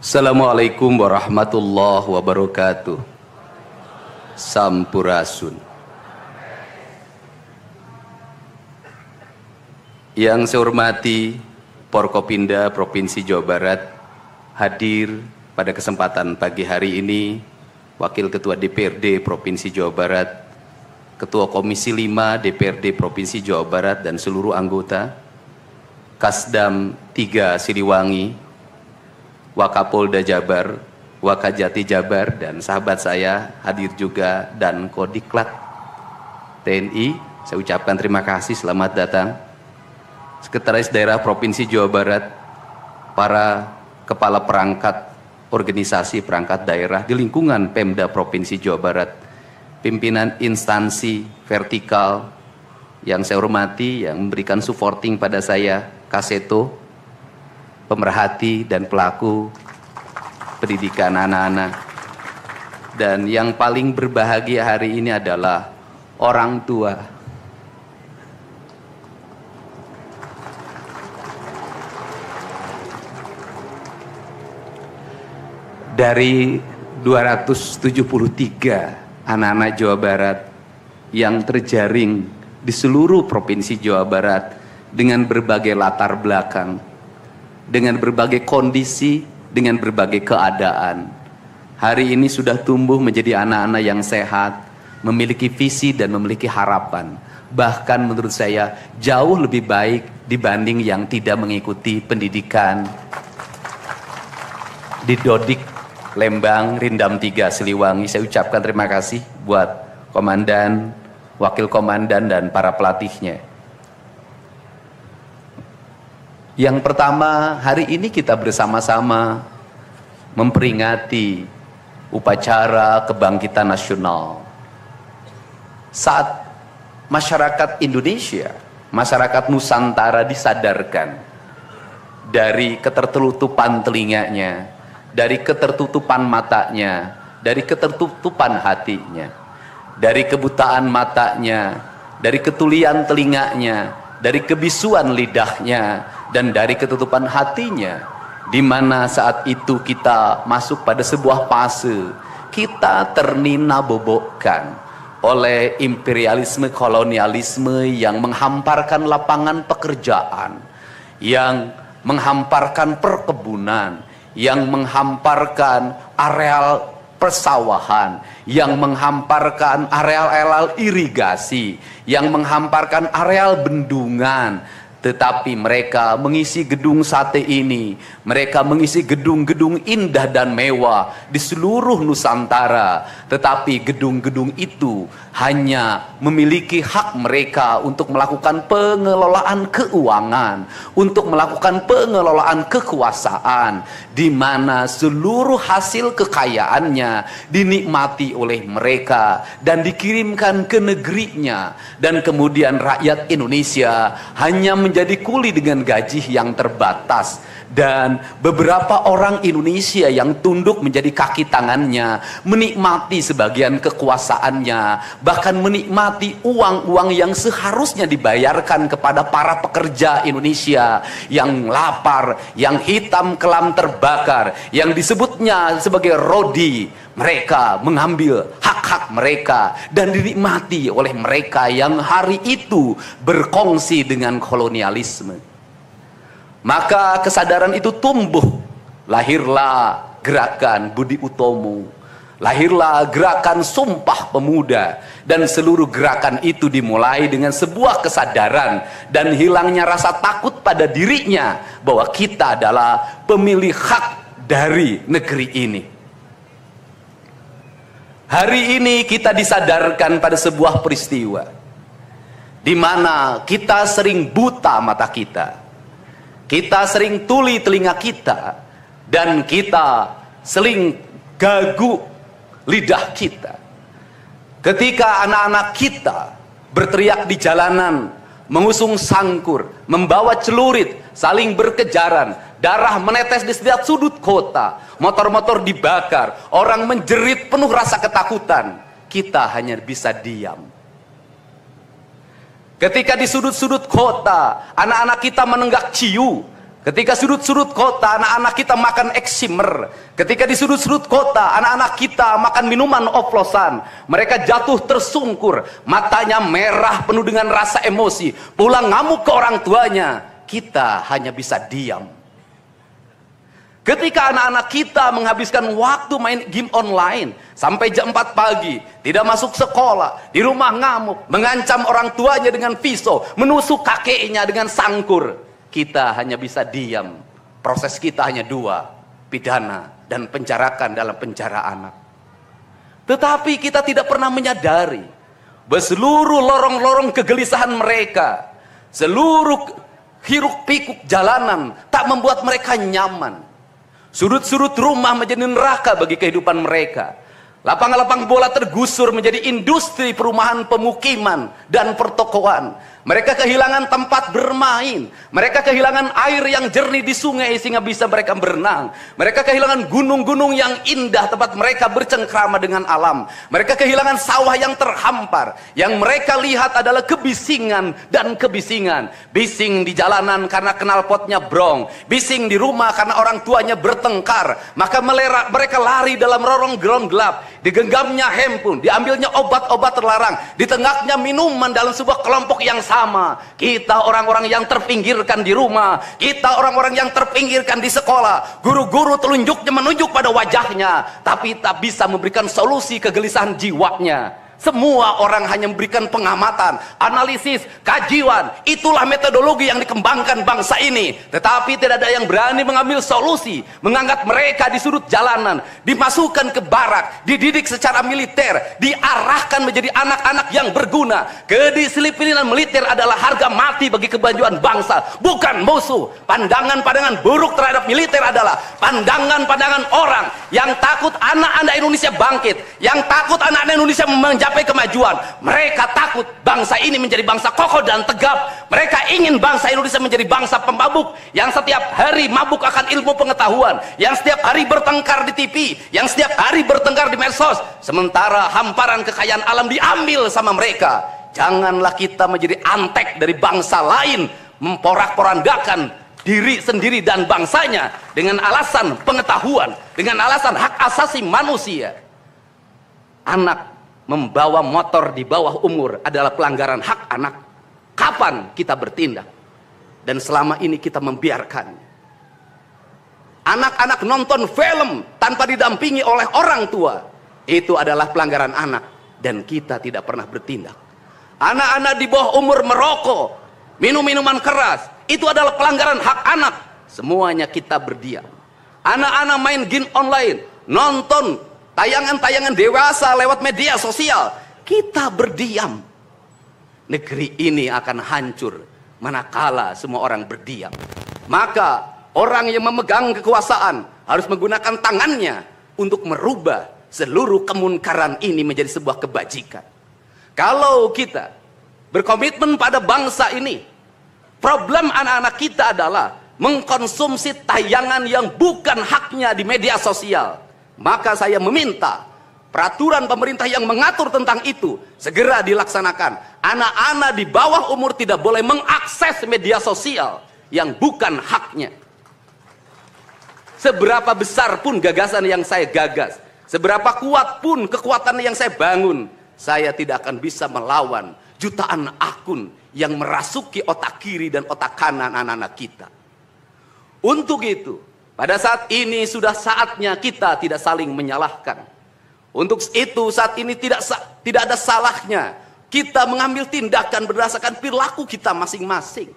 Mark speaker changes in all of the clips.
Speaker 1: Assalamualaikum warahmatullahi wabarakatuh. Sampurasun. Yang saya hormati Forkopimda Provinsi Jawa Barat, hadir pada kesempatan pagi hari ini Wakil Ketua DPRD Provinsi Jawa Barat, Ketua Komisi 5 DPRD Provinsi Jawa Barat dan seluruh anggota, Kasdam 3 Siliwangi, Wakapolda Jabar, Wakajati Jabar, dan sahabat saya hadir juga, dan Kodiklat TNI. Saya ucapkan terima kasih, selamat datang. Sekretaris Daerah Provinsi Jawa Barat, para kepala perangkat organisasi perangkat daerah di lingkungan Pemda Provinsi Jawa Barat, pimpinan instansi vertikal yang saya hormati, yang memberikan supporting pada saya, Kaseto, pemerhati dan pelaku pendidikan anak-anak, dan yang paling berbahagia hari ini adalah orang tua. Dari 273 anak-anak Jawa Barat yang terjaring di seluruh provinsi Jawa Barat dengan berbagai latar belakang, dengan berbagai kondisi, dengan berbagai keadaan, hari ini sudah tumbuh menjadi anak-anak yang sehat, memiliki visi dan memiliki harapan. Bahkan menurut saya jauh lebih baik dibanding yang tidak mengikuti pendidikan di Dodik, Lembang, Rindam 3 Siliwangi. Saya ucapkan terima kasih buat komandan, wakil komandan, dan para pelatihnya. Yang pertama, hari ini kita bersama-sama memperingati upacara kebangkitan nasional. Saat masyarakat Indonesia, masyarakat Nusantara disadarkan dari ketertutupan telinganya, dari ketertutupan matanya, dari ketertutupan hatinya, dari kebutaan matanya, dari ketulian telinganya, dari kebisuan lidahnya, dan dari ketutupan hatinya, di mana saat itu kita masuk pada sebuah fase kita ternina-bobokkan oleh imperialisme kolonialisme yang menghamparkan lapangan pekerjaan, yang menghamparkan perkebunan, yang menghamparkan areal persawahan, yang menghamparkan areal-areal irigasi, yang menghamparkan areal bendungan. Tetapi mereka mengisi gedung sate ini, mereka mengisi gedung-gedung indah dan mewah di seluruh Nusantara. Tetapi gedung-gedung itu hanya memiliki hak mereka untuk melakukan pengelolaan keuangan, untuk melakukan pengelolaan kekuasaan, di mana seluruh hasil kekayaannya dinikmati oleh mereka dan dikirimkan ke negerinya, dan kemudian rakyat Indonesia hanya menjadi kuli dengan gaji yang terbatas, dan beberapa orang Indonesia yang tunduk menjadi kaki tangannya menikmati sebagian kekuasaannya, bahkan menikmati uang-uang yang seharusnya dibayarkan kepada para pekerja Indonesia yang lapar, yang hitam kelam terbakar, yang disebutnya sebagai rodi. Mereka mengambil hak-hak mereka dan dinikmati oleh mereka yang hari itu berkongsi dengan kolonialisme. Maka kesadaran itu tumbuh, lahirlah gerakan Budi Utomo, lahirlah gerakan Sumpah Pemuda, dan seluruh gerakan itu dimulai dengan sebuah kesadaran dan hilangnya rasa takut pada dirinya bahwa kita adalah pemilik hak dari negeri ini. Hari ini kita disadarkan pada sebuah peristiwa di mana kita sering buta mata kita, kita sering tuli telinga kita, dan kita sering gagu lidah kita. Ketika anak-anak kita berteriak di jalanan, mengusung sangkur, membawa celurit, saling berkejaran, darah menetes di setiap sudut kota, motor-motor dibakar, orang menjerit penuh rasa ketakutan, kita hanya bisa diam. Ketika di sudut-sudut kota, anak-anak kita menenggak ciu, Ketika sudut-sudut kota anak-anak kita makan eksimer. Ketika di sudut-sudut kota anak-anak kita makan minuman oplosan. Mereka jatuh tersungkur, matanya merah penuh dengan rasa emosi, pulang ngamuk ke orang tuanya. Kita hanya bisa diam. Ketika anak-anak kita menghabiskan waktu main game online sampai jam 4 pagi, tidak masuk sekolah, di rumah ngamuk, mengancam orang tuanya dengan pisau, menusuk kakeknya dengan sangkur, kita hanya bisa diam. Proses kita hanya dua, pidana dan penjarakan dalam penjara anak. Tetapi kita tidak pernah menyadari bahwa seluruh lorong-lorong kegelisahan mereka, seluruh hiruk pikuk jalanan tak membuat mereka nyaman. Sudut-sudut rumah menjadi neraka bagi kehidupan mereka. Lapang-lapang bola tergusur menjadi industri perumahan, pemukiman dan pertokoan. Mereka kehilangan tempat bermain. Mereka kehilangan air yang jernih di sungai sehingga bisa mereka berenang. Mereka kehilangan gunung-gunung yang indah tempat mereka bercengkrama dengan alam. Mereka kehilangan sawah yang terhampar. Yang mereka lihat adalah kebisingan dan kebisingan. Bising di jalanan karena knalpotnya brong. Bising di rumah karena orang tuanya bertengkar. Maka mereka lari dalam lorong-lorong gelap. Digenggamnya handphone, diambilnya obat-obat terlarang, ditengahnya minuman dalam sebuah kelompok yang sama. Kita orang-orang yang terpinggirkan di rumah, kita orang-orang yang terpinggirkan di sekolah. Guru-guru telunjuknya menunjuk pada wajahnya, tapi tak bisa memberikan solusi kegelisahan jiwanya. Semua orang hanya memberikan pengamatan, analisis, kajian. Itulah metodologi yang dikembangkan bangsa ini. Tetapi tidak ada yang berani mengambil solusi, mengangkat mereka di sudut jalanan, dimasukkan ke barak, dididik secara militer, diarahkan menjadi anak-anak yang berguna. Kedisiplinan militer adalah harga mati bagi kemajuan bangsa, bukan musuh. Pandangan-pandangan buruk terhadap militer adalah pandangan-pandangan orang yang takut anak-anak Indonesia bangkit, yang takut anak-anak Indonesia mencapai kemajuan. Mereka takut bangsa ini menjadi bangsa kokoh dan tegap. Mereka ingin bangsa Indonesia menjadi bangsa pemabuk yang setiap hari mabuk akan ilmu pengetahuan, yang setiap hari bertengkar di TV, yang setiap hari bertengkar di medsos, sementara hamparan kekayaan alam diambil sama mereka. Janganlah kita menjadi antek dari bangsa lain, memporak-porandakan diri sendiri dan bangsanya dengan alasan pengetahuan, dengan alasan hak asasi manusia. Anak membawa motor di bawah umur adalah pelanggaran hak anak. Kapan kita bertindak? Dan selama ini kita membiarkan anak-anak nonton film tanpa didampingi oleh orang tua. Itu adalah pelanggaran anak, dan kita tidak pernah bertindak. Anak-anak di bawah umur merokok, minum minuman keras, itu adalah pelanggaran hak anak. Semuanya kita berdiam. Anak-anak main game online, nonton tayangan-tayangan dewasa lewat media sosial, kita berdiam. Negeri ini akan hancur manakala semua orang berdiam. Maka orang yang memegang kekuasaan harus menggunakan tangannya untuk merubah seluruh kemunkaran ini menjadi sebuah kebajikan. Kalau kita berkomitmen pada bangsa ini, problem anak-anak kita adalah mengkonsumsi tayangan yang bukan haknya di media sosial. Maka saya meminta peraturan pemerintah yang mengatur tentang itu segera dilaksanakan. Anak-anak di bawah umur tidak boleh mengakses media sosial yang bukan haknya. Seberapa besar pun gagasan yang saya gagas, seberapa kuat pun kekuatan yang saya bangun, saya tidak akan bisa melawan jutaan akun yang merasuki otak kiri dan otak kanan anak-anak kita. Untuk itu, pada saat ini sudah saatnya kita tidak saling menyalahkan. Untuk itu saat ini tidak ada salahnya kita mengambil tindakan berdasarkan perilaku kita masing-masing.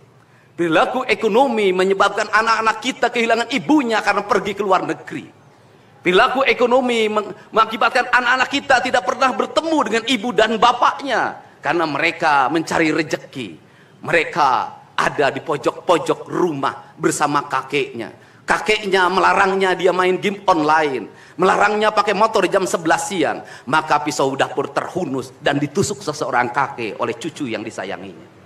Speaker 1: Perilaku ekonomi menyebabkan anak-anak kita kehilangan ibunya karena pergi ke luar negeri. Perilaku ekonomi mengakibatkan anak-anak kita tidak pernah bertemu dengan ibu dan bapaknya karena mereka mencari rejeki. Mereka ada di pojok-pojok rumah bersama kakeknya. Kakeknya melarangnya dia main game online, melarangnya pakai motor jam 11 siang. Maka pisau dapur terhunus dan ditusuk seseorang kakek oleh cucu yang disayanginya.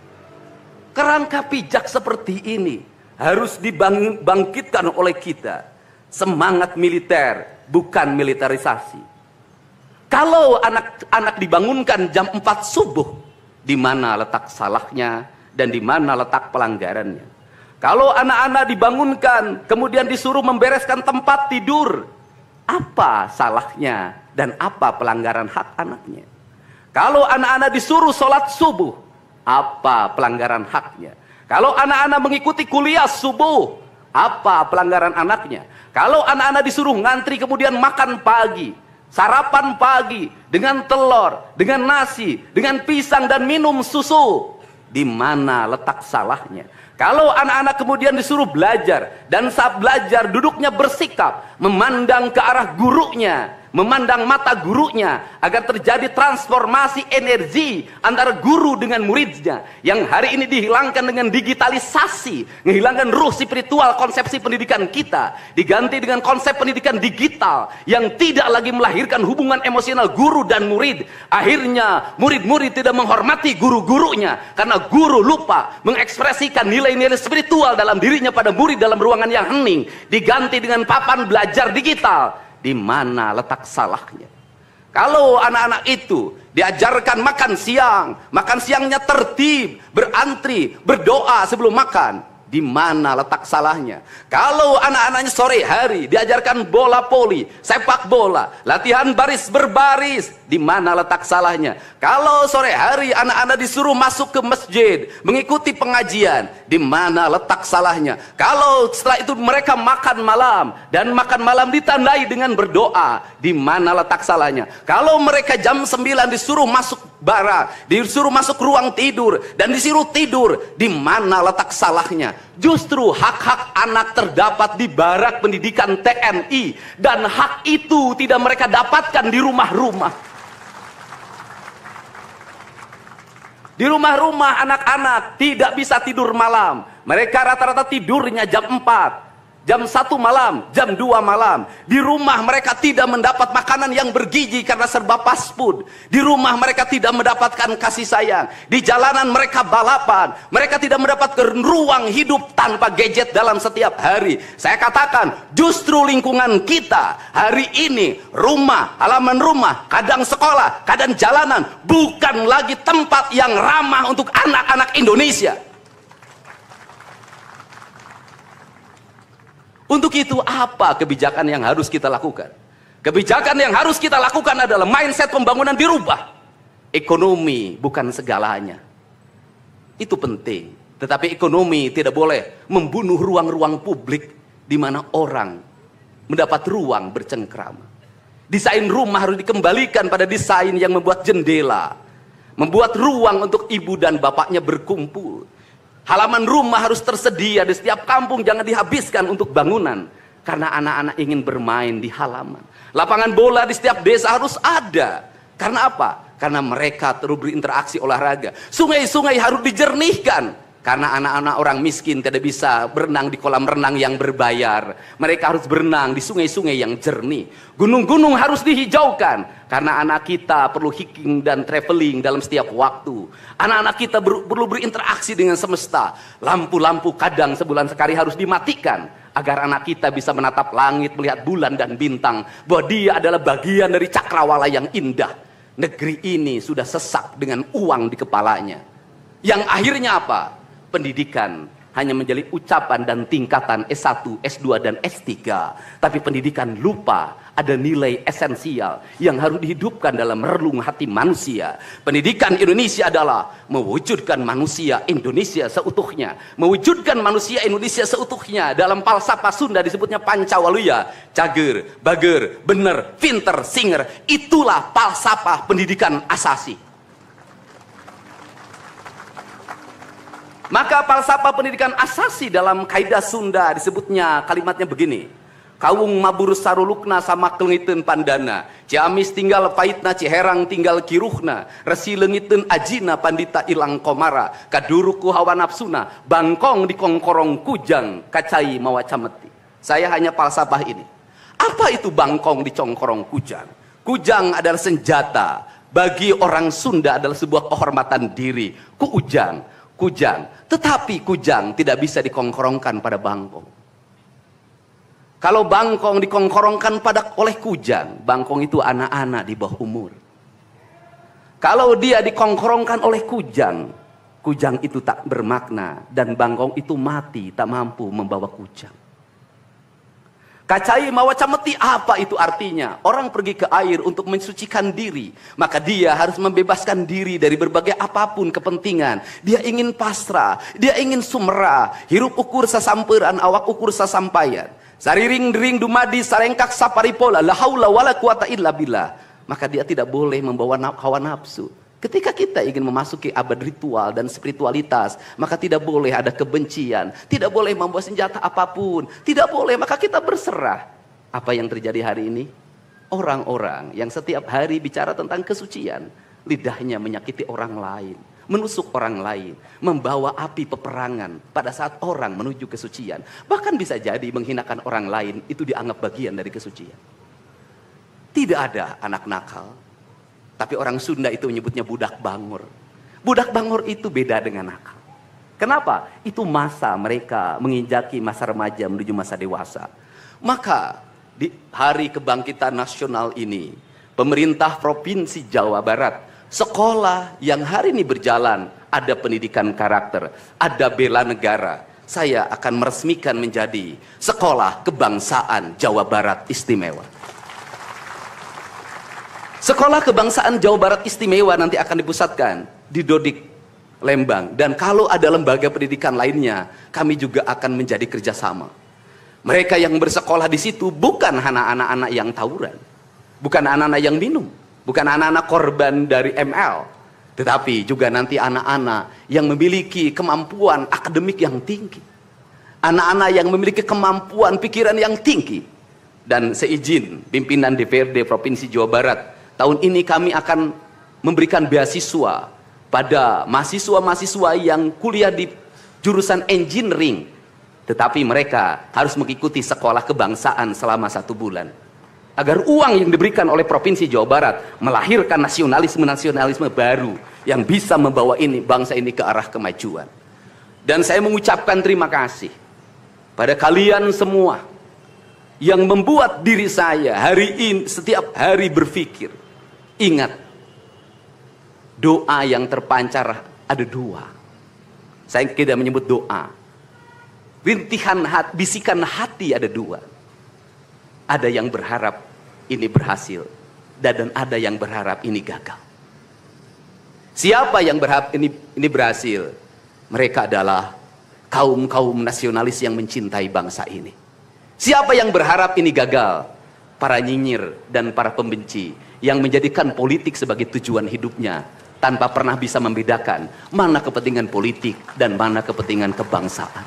Speaker 1: Kerangka pijak seperti ini harus dibangkitkan oleh kita. Semangat militer, bukan militerisasi. Kalau anak-anak dibangunkan jam 4 subuh, di mana letak salahnya dan di mana letak pelanggarannya? Kalau anak-anak dibangunkan, kemudian disuruh membereskan tempat tidur, apa salahnya dan apa pelanggaran hak anaknya? Kalau anak-anak disuruh sholat subuh, apa pelanggaran haknya? Kalau anak-anak mengikuti kuliah subuh, apa pelanggaran anaknya? Kalau anak-anak disuruh ngantri kemudian makan pagi, sarapan pagi dengan telur, dengan nasi, dengan pisang dan minum susu, di mana letak salahnya? Kalau anak-anak kemudian disuruh belajar, dan saat belajar duduknya bersikap, memandang ke arah gurunya, memandang mata gurunya, agar terjadi transformasi energi antara guru dengan muridnya, yang hari ini dihilangkan dengan digitalisasi, menghilangkan ruh spiritual konsepsi pendidikan kita, diganti dengan konsep pendidikan digital, yang tidak lagi melahirkan hubungan emosional guru dan murid. Akhirnya murid-murid tidak menghormati guru-gurunya, karena guru lupa mengekspresikan nilai-nilai spiritual dalam dirinya pada murid dalam ruangan yang hening, diganti dengan papan belajar digital. Di mana letak salahnya? Kalau anak-anak itu diajarkan makan siangnya tertib, berantri, berdoa sebelum makan, di mana letak salahnya? Kalau anak-anaknya sore hari diajarkan bola voli, sepak bola, latihan baris berbaris, di mana letak salahnya? Kalau sore hari anak-anak disuruh masuk ke masjid, mengikuti pengajian, di mana letak salahnya? Kalau setelah itu mereka makan malam, dan makan malam ditandai dengan berdoa, di mana letak salahnya? Kalau mereka jam 9 disuruh masuk barak, disuruh masuk ruang tidur, dan disuruh tidur, di mana letak salahnya? Justru hak-hak anak terdapat di barak pendidikan TNI, dan hak itu tidak mereka dapatkan di rumah-rumah. Di rumah-rumah anak-anak tidak bisa tidur malam. Mereka rata-rata tidurnya jam 4, jam 1 malam, jam 2 malam. Di rumah mereka tidak mendapat makanan yang bergizi karena serba fast food. Di rumah mereka tidak mendapatkan kasih sayang. Di jalanan mereka balapan. Mereka tidak mendapatkan ruang hidup tanpa gadget dalam setiap hari. Saya katakan, justru lingkungan kita hari ini, rumah, halaman rumah, kadang sekolah, kadang jalanan, bukan lagi tempat yang ramah untuk anak-anak Indonesia. Untuk itu apa kebijakan yang harus kita lakukan? Kebijakan yang harus kita lakukan adalah mindset pembangunan dirubah. Ekonomi bukan segalanya. Itu penting. Tetapi ekonomi tidak boleh membunuh ruang-ruang publik di mana orang mendapat ruang bercengkrama. Desain rumah harus dikembalikan pada desain yang membuat jendela, membuat ruang untuk ibu dan bapaknya berkumpul. Halaman rumah harus tersedia di setiap kampung, jangan dihabiskan untuk bangunan, karena anak-anak ingin bermain di halaman. Lapangan bola di setiap desa harus ada. Karena apa? Karena mereka terus berinteraksi olahraga. Sungai-sungai harus dijernihkan, karena anak-anak orang miskin tidak bisa berenang di kolam renang yang berbayar. Mereka harus berenang di sungai-sungai yang jernih. Gunung-gunung harus dihijaukan, karena anak kita perlu hiking dan traveling dalam setiap waktu. Anak-anak kita perlu berinteraksi dengan semesta. Lampu-lampu kadang sebulan sekali harus dimatikan, agar anak kita bisa menatap langit, melihat bulan dan bintang, bahwa dia adalah bagian dari cakrawala yang indah. Negeri ini sudah sesak dengan uang di kepalanya, yang akhirnya apa? Pendidikan hanya menjadi ucapan dan tingkatan S1, S2 dan S3. Tapi pendidikan lupa ada nilai esensial yang harus dihidupkan dalam relung hati manusia. Pendidikan Indonesia adalah mewujudkan manusia Indonesia seutuhnya. Mewujudkan manusia Indonesia seutuhnya. Dalam falsafah Sunda disebutnya Pancawaluya. Cager, bager, bener, pinter, singer. Itulah falsafah pendidikan asasi. Maka falsafah pendidikan asasi dalam kaidah Sunda disebutnya, kalimatnya begini: Kawung mabur sarulukna sama kelengiten pandana, Ciamis tinggal paitna, Ciherang tinggal kiruhna, Resi lengiten ajina pandita ilang komara, Kaduruku hawa nafsuna, Bangkong di kongkorong kujang, Kacai mawa cameti. Saya hanya falsafah ini. Apa itu bangkong di congkorong kujang? Kujang adalah senjata. Bagi orang Sunda adalah sebuah kehormatan diri. Kujang. Tetapi kujang tidak bisa dikongkorongkan pada bangkong. Kalau bangkong dikongkorongkan oleh kujang, bangkong itu anak-anak di bawah umur. Kalau dia dikongkorongkan oleh kujang, Kujang itu tak bermakna dan bangkong itu mati tak mampu membawa kujang. Kacai mawaca meti, apa itu artinya? Orang pergi ke air untuk mensucikan diri, maka dia harus membebaskan diri dari berbagai apapun kepentingan. Dia ingin pasrah, dia ingin sumera, hirup ukur sasamperan, awak ukur sasampayan. Sariring dering dumadi sarengkak saparipola, la haula wala quwata illa billah. Maka dia tidak boleh membawa hawa nafsu. Ketika kita ingin memasuki abad ritual dan spiritualitas, maka tidak boleh ada kebencian, tidak boleh membawa senjata apapun, tidak boleh, maka kita berserah. Apa yang terjadi hari ini? Orang-orang yang setiap hari bicara tentang kesucian, lidahnya menyakiti orang lain, menusuk orang lain, membawa api peperangan pada saat orang menuju kesucian. Bahkan bisa jadi menghinakan orang lain, itu dianggap bagian dari kesucian. Tidak ada anak nakal. Tapi orang Sunda itu menyebutnya budak bangor. Budak bangor itu beda dengan nakal. Kenapa? Itu masa mereka menginjaki masa remaja menuju masa dewasa. Maka di hari kebangkitan nasional ini, pemerintah Provinsi Jawa Barat, sekolah yang hari ini berjalan, ada pendidikan karakter, ada bela negara. Saya akan meresmikan menjadi Sekolah Kebangsaan Jawa Barat Istimewa. Sekolah Kebangsaan Jawa Barat Istimewa nanti akan dipusatkan di Dodik, Lembang. Dan kalau ada lembaga pendidikan lainnya, kami juga akan menjadi kerjasama. Mereka yang bersekolah di situ bukan anak-anak yang tawuran, bukan anak-anak yang minum, bukan anak-anak korban dari ML, tetapi juga nanti anak-anak yang memiliki kemampuan akademik yang tinggi, anak-anak yang memiliki kemampuan pikiran yang tinggi. Dan seizin pimpinan DPRD Provinsi Jawa Barat, tahun ini kami akan memberikan beasiswa pada mahasiswa-mahasiswa yang kuliah di jurusan engineering, tetapi mereka harus mengikuti sekolah kebangsaan selama 1 bulan. Agar uang yang diberikan oleh Provinsi Jawa Barat melahirkan nasionalisme-nasionalisme baru yang bisa membawa bangsa ini ke arah kemajuan. Dan saya mengucapkan terima kasih pada kalian semua yang membuat diri saya hari ini setiap hari berpikir. Ingat, doa yang terpancar ada 2. Saya tidak menyebut doa. Rintihan hati, bisikan hati ada 2. Ada yang berharap ini berhasil, dan ada yang berharap ini gagal. Siapa yang berharap ini berhasil? Mereka adalah kaum-kaum nasionalis yang mencintai bangsa ini. Siapa yang berharap ini gagal? Para nyinyir dan para pembenci yang menjadikan politik sebagai tujuan hidupnya tanpa pernah bisa membedakan mana kepentingan politik dan mana kepentingan kebangsaan.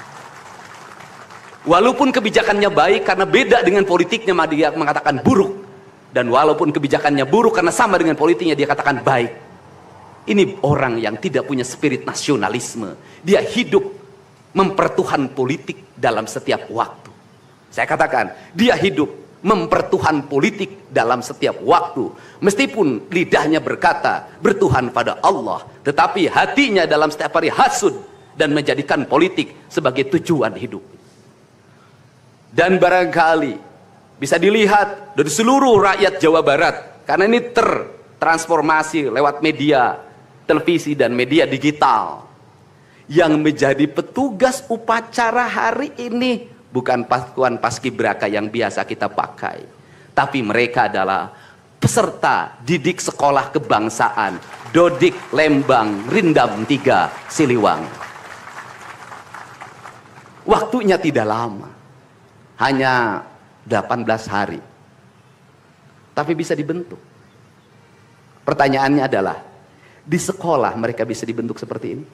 Speaker 1: Walaupun kebijakannya baik karena beda dengan politiknya, dia mengatakan buruk. Dan walaupun kebijakannya buruk karena sama dengan politiknya, dia katakan baik. Ini orang yang tidak punya spirit nasionalisme. Dia hidup mempertuhan politik dalam setiap waktu. Saya katakan, dia hidup mempertuhan politik dalam setiap waktu. Meskipun lidahnya berkata bertuhan pada Allah, tetapi hatinya dalam setiap hari hasud dan menjadikan politik sebagai tujuan hidup. Dan barangkali bisa dilihat dari seluruh rakyat Jawa Barat, karena ini tertransformasi lewat media televisi dan media digital, yang menjadi petugas upacara hari ini bukan pasukan paskibraka yang biasa kita pakai, tapi mereka adalah peserta didik sekolah kebangsaan Dodik, Lembang, Rindam 3, Siliwangi. Waktunya tidak lama, hanya 18 hari, tapi bisa dibentuk. Pertanyaannya adalah, di sekolah mereka bisa dibentuk seperti ini?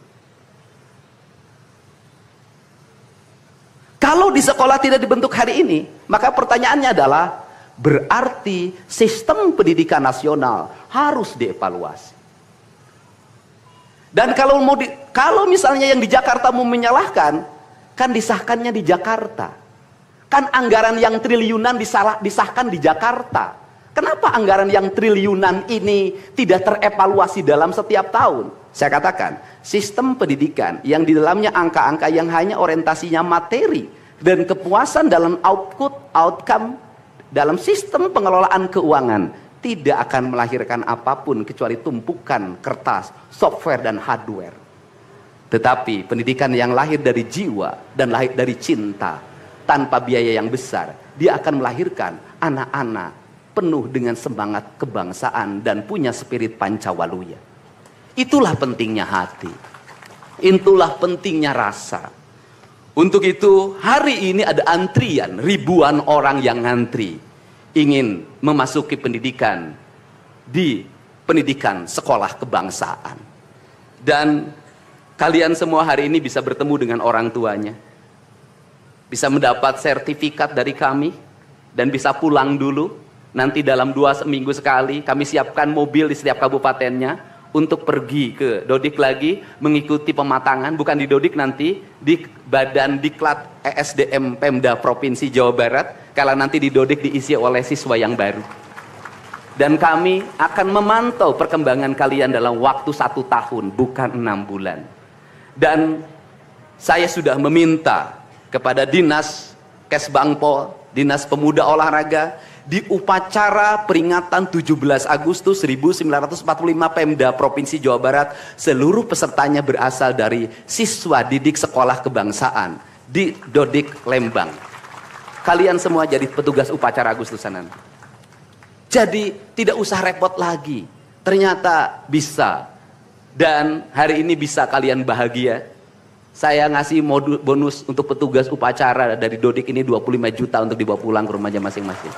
Speaker 1: Kalau di sekolah tidak dibentuk hari ini, maka pertanyaannya adalah, berarti sistem pendidikan nasional harus dievaluasi. Dan kalau misalnya yang di Jakarta mau menyalahkan, kan disahkannya di Jakarta. Kan anggaran yang triliunan disahkan di Jakarta. Kenapa anggaran yang triliunan ini tidak terevaluasi dalam setiap tahun? Saya katakan, sistem pendidikan yang di dalamnya angka-angka yang hanya orientasinya materi dan kepuasan dalam outcome dalam sistem pengelolaan keuangan tidak akan melahirkan apapun kecuali tumpukan kertas, software dan hardware. Tetapi pendidikan yang lahir dari jiwa dan lahir dari cinta, tanpa biaya yang besar, dia akan melahirkan anak-anak penuh dengan semangat kebangsaan dan punya spirit Pancawaluya. Itulah pentingnya hati. Itulah pentingnya rasa. Untuk itu hari ini ada antrian, ribuan orang yang ngantri ingin memasuki pendidikan di pendidikan sekolah kebangsaan. Dan kalian semua hari ini bisa bertemu dengan orang tuanya, bisa mendapat sertifikat dari kami, dan bisa pulang dulu. Nanti dalam 2 minggu sekali kami siapkan mobil di setiap kabupatennya untuk pergi ke Dodik lagi, mengikuti pematangan, bukan di Dodik nanti, di Badan Diklat ESDM Pemda Provinsi Jawa Barat, kalau nanti di Dodik diisi oleh siswa yang baru. Dan kami akan memantau perkembangan kalian dalam waktu 1 tahun, bukan 6 bulan. Dan saya sudah meminta kepada Dinas Kesbangpol, Dinas Pemuda Olahraga, di upacara peringatan 17 Agustus 1945 Pemda Provinsi Jawa Barat, seluruh pesertanya berasal dari siswa didik sekolah kebangsaan di Dodik Lembang. Kalian semua jadi petugas upacara Agustusan nanti. Jadi tidak usah repot lagi. Ternyata bisa. Dan hari ini bisa kalian bahagia. Saya ngasih bonus untuk petugas upacara dari Dodik ini 25 juta untuk dibawa pulang ke rumahnya masing-masing.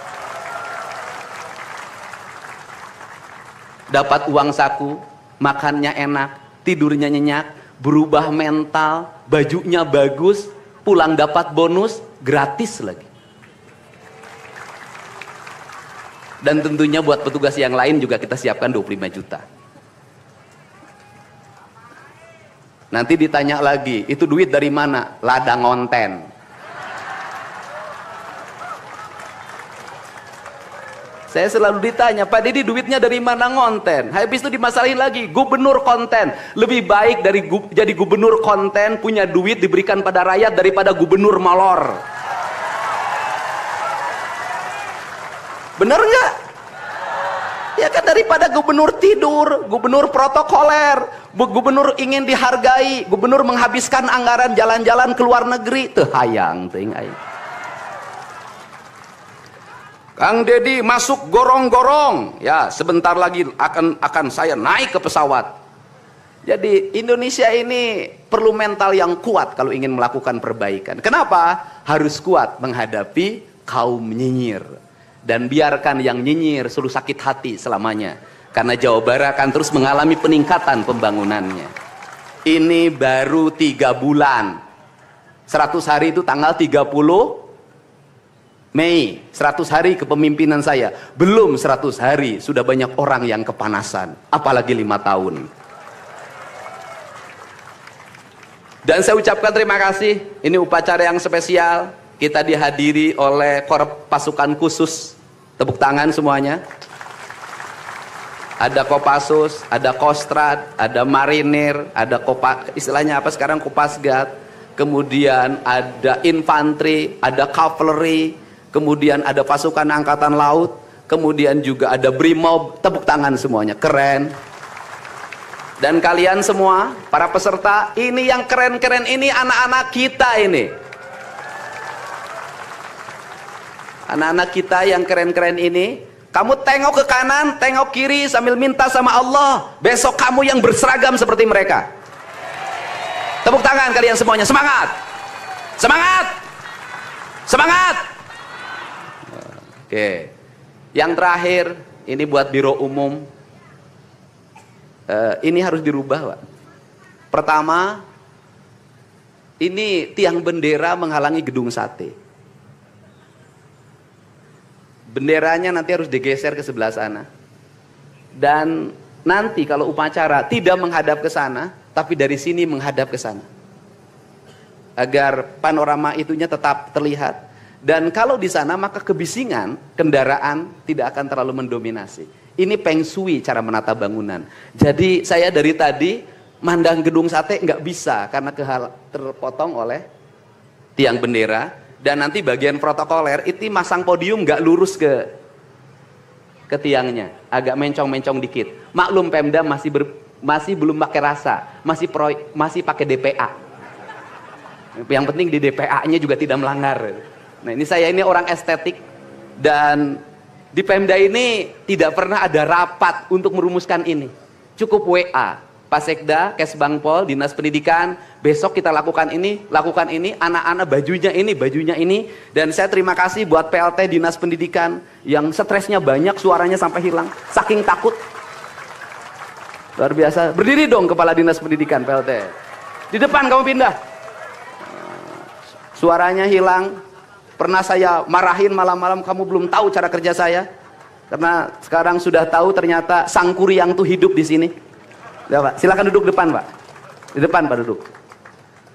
Speaker 1: Dapat uang saku, makannya enak, tidurnya nyenyak, berubah mental, bajunya bagus, pulang dapat bonus, gratis lagi. Dan tentunya buat petugas yang lain juga kita siapkan 25 juta. Nanti ditanya lagi, itu duit dari mana? Ladang onten. Saya selalu ditanya, Pak Didi duitnya dari mana ngonten? Habis itu dimasalahin lagi, gubernur konten. Lebih baik dari jadi gubernur konten, punya duit diberikan pada rakyat daripada gubernur molor. Bener nggak? Ya kan, daripada gubernur tidur, gubernur protokoler, gubernur ingin dihargai, gubernur menghabiskan anggaran jalan-jalan ke luar negeri, teu hayang teuing aing. Kang Dedi masuk gorong-gorong, ya sebentar lagi akan saya naik ke pesawat. Jadi Indonesia ini perlu mental yang kuat kalau ingin melakukan perbaikan. Kenapa? Harus kuat menghadapi kaum nyinyir. Dan biarkan yang nyinyir selalu sakit hati selamanya. Karena Jawa Barat akan terus mengalami peningkatan pembangunannya. Ini baru 3 bulan. 100 hari itu tanggal 30 Mei, 100 hari kepemimpinan saya. Belum 100 hari, sudah banyak orang yang kepanasan. Apalagi 5 tahun. Dan saya ucapkan terima kasih. Ini upacara yang spesial. Kita dihadiri oleh Korps Pasukan Khusus. Tepuk tangan semuanya. Ada Kopassus, ada Kostrad, ada Marinir, ada istilahnya apa sekarang, Kopasgat. Kemudian ada infanteri, ada cavalry. Kemudian ada pasukan angkatan laut, kemudian juga ada brimob. Tepuk tangan semuanya, keren. Dan kalian semua, para peserta, ini yang keren-keren ini anak-anak kita ini. Anak-anak kita yang keren-keren ini, kamu tengok ke kanan, tengok kiri sambil minta sama Allah, besok kamu yang berseragam seperti mereka. Tepuk tangan kalian semuanya, semangat! Semangat! Semangat! Oke, yang terakhir ini buat Biro Umum, ini harus dirubah, Pak. Pertama, ini tiang bendera menghalangi gedung sate. Benderanya nanti harus digeser ke sebelah sana. Dan nanti kalau upacara tidak menghadap ke sana, tapi dari sini menghadap ke sana, agar panorama itunya tetap terlihat. Dan kalau di sana maka kebisingan kendaraan tidak akan terlalu mendominasi. Ini Feng Shui cara menata bangunan. Jadi saya dari tadi mandang gedung sate nggak bisa karena terpotong oleh tiang bendera. Dan nanti bagian protokoler itu masang podium nggak lurus ke tiangnya, agak mencong-mencong dikit. Maklum Pemda masih masih belum pakai rasa, masih pakai DPA. Yang penting di DPA-nya juga tidak melanggar. Nah, ini saya ini orang estetik, dan di Pemda ini tidak pernah ada rapat untuk merumuskan ini. Cukup WA, Pak Sekda, Kesbangpol, Dinas Pendidikan, besok kita lakukan ini, anak-anak bajunya ini, dan saya terima kasih buat PLT Dinas Pendidikan yang stresnya banyak, suaranya sampai hilang, saking takut. Luar biasa. Berdiri dong Kepala Dinas Pendidikan PLT. Di depan kamu pindah. Suaranya hilang. Pernah saya marahin malam-malam, kamu belum tahu cara kerja saya. Karena sekarang sudah tahu ternyata Sang Kuryang tuh hidup di sini. Ya, Pak. Silakan duduk depan, Pak. Di depan, Pak, duduk.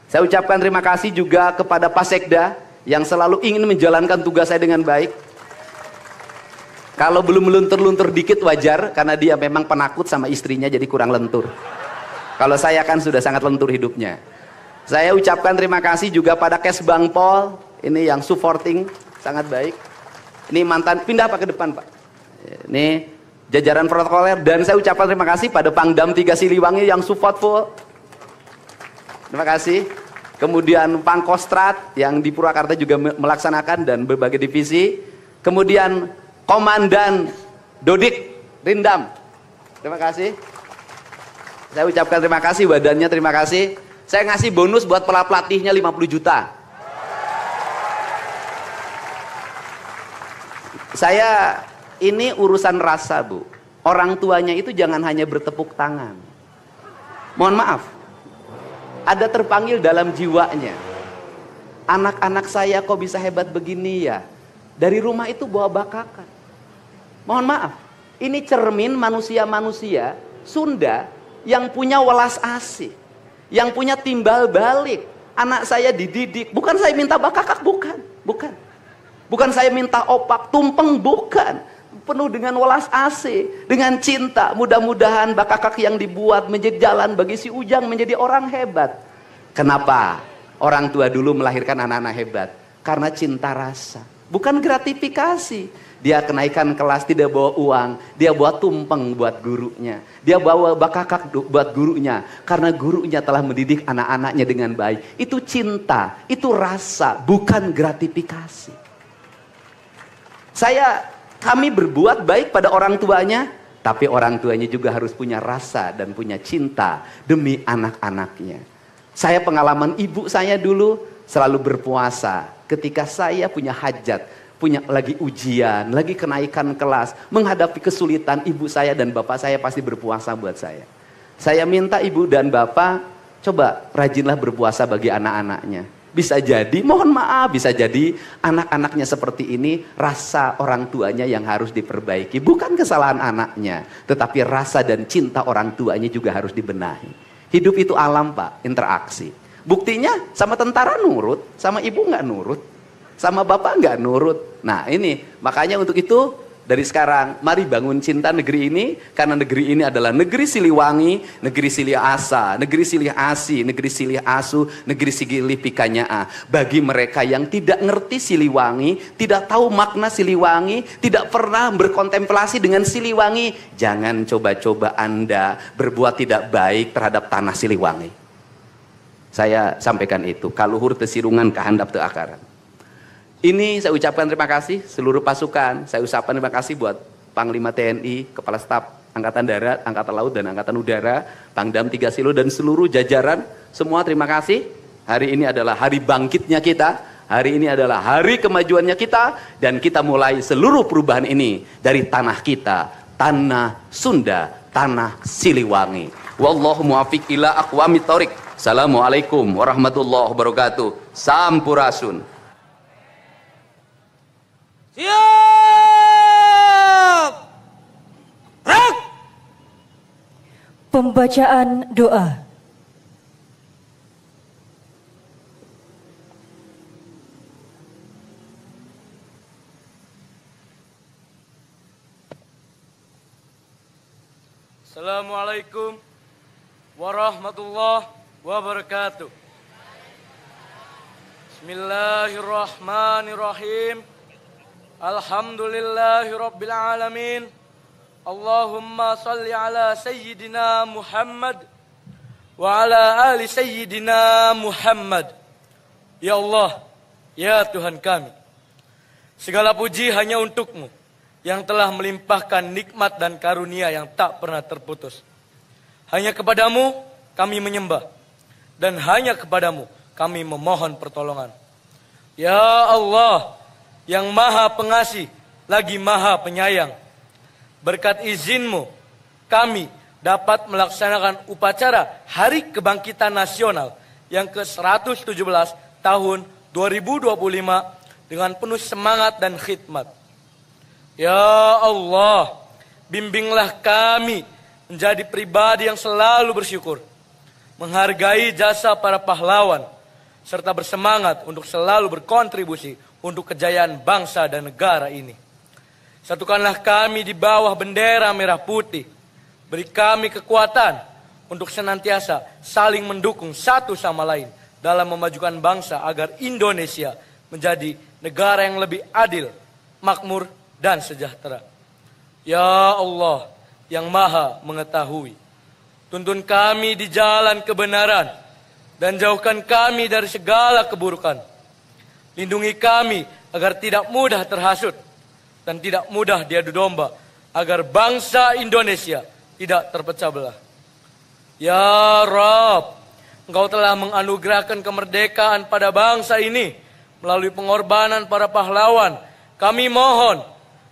Speaker 1: Saya ucapkan terima kasih juga kepada Pak Sekda yang selalu ingin menjalankan tugas saya dengan baik. Kalau belum meluntur-luntur dikit wajar, karena dia memang penakut sama istrinya jadi kurang lentur. Kalau saya kan sudah sangat lentur hidupnya. Saya ucapkan terima kasih juga pada Kesbangpol, ini yang supporting sangat baik. Ini mantan, pindah Pak ke depan Pak. Ini jajaran protokoler, dan saya ucapkan terima kasih pada Pangdam 3 Siliwangi yang support full. Terima kasih. Kemudian Pangkostrat yang di Purwakarta juga melaksanakan, dan berbagai divisi. Kemudian Komandan Dodik Rindam. Terima kasih. Saya ucapkan terima kasih, badannya terima kasih. Saya ngasih bonus buat pelatihnya 50 juta. Saya ini urusan rasa, Bu. Orang tuanya itu jangan hanya bertepuk tangan. Mohon maaf. Ada terpanggil dalam jiwanya. Anak-anak saya kok bisa hebat begini ya? Dari rumah itu bawa bakakan. Mohon maaf. Ini cermin manusia-manusia Sunda yang punya welas asih, yang punya timbal balik. Anak saya dididik, bukan saya minta bakakak, bukan saya minta opak tumpeng, bukan. Penuh dengan welas asih, dengan cinta. Mudah-mudahan bakakak yang dibuat menjadi jalan bagi si Ujang menjadi orang hebat. Kenapa orang tua dulu melahirkan anak-anak hebat? Karena cinta rasa, bukan gratifikasi. Dia kenaikan kelas tidak bawa uang, dia bawa tumpeng buat gurunya, dia bawa bakakak buat gurunya, karena gurunya telah mendidik anak-anaknya dengan baik. Itu cinta, itu rasa, bukan gratifikasi. Kami berbuat baik pada orang tuanya, tapi orang tuanya juga harus punya rasa dan punya cinta demi anak-anaknya. Saya pengalaman ibu saya dulu selalu berpuasa ketika saya punya hajat, punya lagi ujian, lagi kenaikan kelas, menghadapi kesulitan, ibu saya dan bapak saya pasti berpuasa buat saya. Saya minta ibu dan bapak, coba rajinlah berpuasa bagi anak-anaknya. Bisa jadi, mohon maaf, bisa jadi anak-anaknya seperti ini, rasa orang tuanya yang harus diperbaiki. Bukan kesalahan anaknya, tetapi rasa dan cinta orang tuanya juga harus dibenahi. Hidup itu alam Pak, interaksi. Buktinya sama tentara nurut, sama ibu nggak nurut, sama bapak nggak nurut. Nah ini, makanya untuk itu dari sekarang mari bangun cinta negeri ini, karena negeri ini adalah negeri Siliwangi, negeri Silih Asa, negeri Silih Asi, negeri Silih Asu, negeri Silih Pikanya. Bagi mereka yang tidak ngerti Siliwangi, tidak tahu makna Siliwangi, tidak pernah berkontemplasi dengan Siliwangi, jangan coba-coba Anda berbuat tidak baik terhadap tanah Siliwangi. Saya sampaikan itu, kaluhur tesirungan kehandap te akaran. Ini saya ucapkan terima kasih seluruh pasukan. Saya ucapkan terima kasih buat Panglima TNI, Kepala Staf Angkatan Darat, Angkatan Laut, dan Angkatan Udara, Pangdam 3 Silo, dan seluruh jajaran. Semua terima kasih. Hari ini adalah hari bangkitnya kita. Hari ini adalah hari kemajuannya kita. Dan kita mulai seluruh perubahan ini dari tanah kita, tanah Sunda, tanah Siliwangi. Wallahu muwaffiq ila aqwamit thoriq. Assalamualaikum warahmatullahi wabarakatuh. Sampurasun.
Speaker 2: Siap! Rak!
Speaker 3: Pembacaan doa.
Speaker 2: Assalamualaikum warahmatullahi wabarakatuh. Bismillahirrahmanirrahim. Alhamdulillahi rabbil alamin. Allahumma salli ala Sayyidina Muhammad wa ala ali Sayyidina Muhammad. Ya Allah, ya Tuhan kami, segala puji hanya untuk-Mu yang telah melimpahkan nikmat dan karunia yang tak pernah terputus. Hanya kepadamu kami menyembah, dan hanya kepadamu kami memohon pertolongan. Ya Allah, yang maha pengasih lagi maha penyayang, berkat izin-Mu kami dapat melaksanakan upacara Hari Kebangkitan Nasional yang ke-117 tahun 2025 dengan penuh semangat dan khidmat. Ya Allah, bimbinglah kami menjadi pribadi yang selalu bersyukur, menghargai jasa para pahlawan, serta bersemangat untuk selalu berkontribusi untuk kejayaan bangsa dan negara ini. Satukanlah kami di bawah bendera merah putih. Beri kami kekuatan untuk senantiasa saling mendukung satu sama lain dalam memajukan bangsa agar Indonesia menjadi negara yang lebih adil, makmur, dan sejahtera. Ya Allah yang maha mengetahui, tuntun kami di jalan kebenaran dan jauhkan kami dari segala keburukan. Lindungi kami agar tidak mudah terhasut dan tidak mudah diadu domba, agar bangsa Indonesia tidak terpecah belah. Ya Rabb, Engkau telah menganugerahkan kemerdekaan pada bangsa ini melalui pengorbanan para pahlawan. Kami mohon,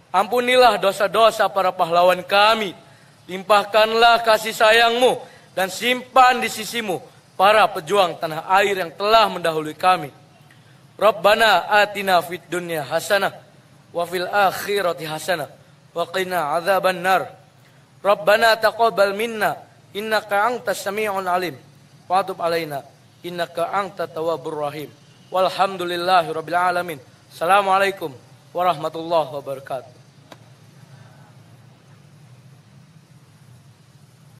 Speaker 2: ampunilah dosa-dosa para pahlawan kami. Limpahkanlah kasih sayang-Mu dan simpan di sisi-Mu para pejuang tanah air yang telah mendahului kami. Rabbana atina fid dunya hasanah wa fil akhirati hasanah wa qina adzaban nar. Rabbana taqabbal minna innaka antas samii'ul alim wa tub alaina innaka antat tawwabur rahim. Walhamdulillahirabbil alamin. Assalamualaikum warahmatullahi wabarakatuh.